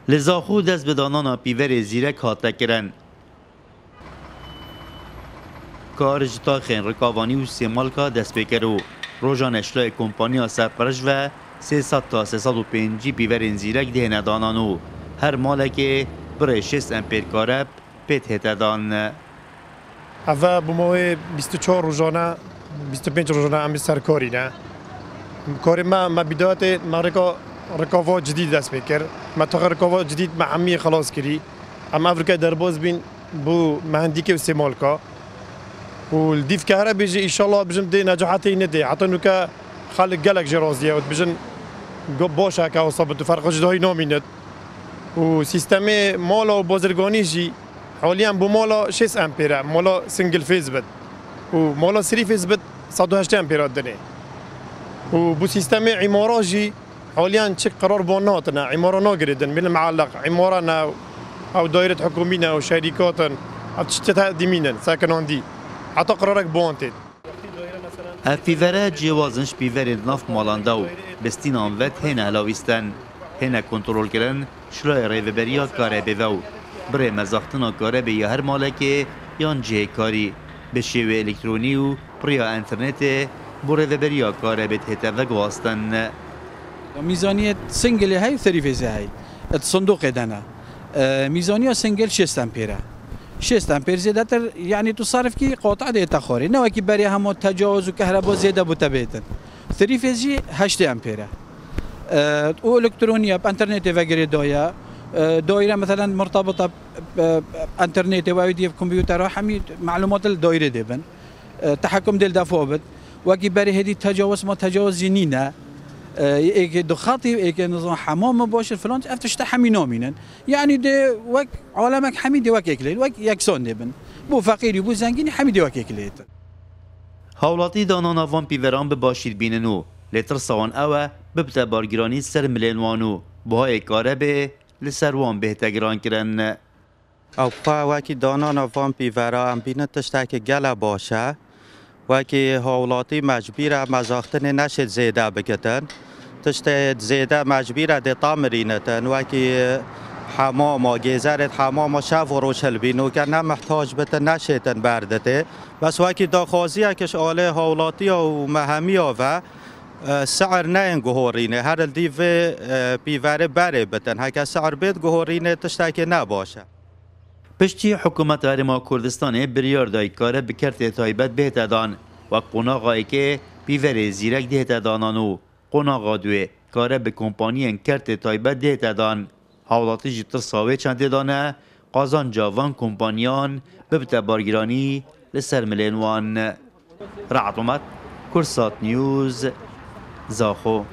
لزاخو دست به دانانا پیور زیرک هاته کرن. کار جتا خین رکاوانی و سیمالکا دست بکرو. روژان اشلای کمپانیا سرپرش و 300 تا 305 پیور زیرک دهنه دانانو. هر مالک برای 6 امپیر کارب پیت هته دان. اوه بوموی 24 روزانه 25 روزانه امی سرکاری نه. کاری ما بدایت ما رکاوا جدید دست بکر. ما تا رکاوا جدید ما همی خلاص کری. اما افریقای درباز بین بو مهندیک و سیمالکا. والديف كهرباء بيجي ان شاء الله بجم دي نجاحاتي ندي حتى انه خالق قالك جرازيه وبجن بوش هكا وصبت فرق جداي نومينت وسيستمي مولا وبازرگاني جي حاليا بو مولا 6 امبير مولا سنجل فيز بد ومولا 3 فيز بد 108 امبير دني وبو سيستمي عماره جي حاليا تشك قرار بوناتنا عماره ناقردن من المعلق عمارنا او دائره حكومينا او شركات او تشتت ديمينن ساكن دي حتی قرارک بانتید. افیوره جوازنش پیور ناف مالانداو بستین آنوت هنه هلاویستن هنه کنترل کردن شلای ریوبریا کاره بیوو برای مزاختنا کاره به هر مالک یان جه کاری به شیوه الکترونی و پریا انترنت بو ریوبریا کاره به تهتوه گواستن. میزانیت سنگلی های و ثریفیزی های صندوق دانا میزانیت سنگل 6 امپیره 6 امپير زيادة يعني تصرف كي قاطع دي تخاري نوا كي بري هم تجاوز وكهرباء زيادة بتبيتن 3 فيزي 8 امبير او الكترونيا بانترنت وغيره دايا دايره مثلا مرتبطه بانترنت و كمبيوتر حمي معلومات الدايره دبن تحكم دل دفوبت وكي بري هدي تجاوز ما تجاوز نينا ایک دو خاطی ایک نظام حمام باشه فلان افتش تحمی نامینن یعنی ده وک عالمک حمید وک اکلیل وک یکسان دبن بو فقیری بو زنگینی حمید وک اکلیت حولاتی دانانا وان پیوران به باشید بیننو لتر سوان اوه ببتا بارگرانی سر ملینوانو بهای کاره به لسر وان بهتگران کرن او وکی دانانا وان پیوران بینن تشتاک گله باشه وکی حولاتی مجبوره مزاختن نشد زیده بگتن تشت زیده مجبوره دی تامرینتن وکی حمام و گیزرت حمام و شف و روشل بینو که نمحتاج بتن نشیتن بردته بس وکی داخوازیه کش آله حولاتی و مهمی و سعر نه گهورینه هر دیو پیوره بره بتن هکه سعر بید گهورینه تشتاکی نباشه. پشتی حکومت هرما کردستان بریار دای کاره بکرت تایبت بهت دان و قناغایی که پیور زیرک دهت دانانو قناغا دوی کاره به کمپانی انکرت تایبت دهت دان حوالاتی جتر ساوه چند دانه قازان جاوان کمپانیان ببت بارگرانی لسر ملینوان رعطمت کرسات نیوز زاخو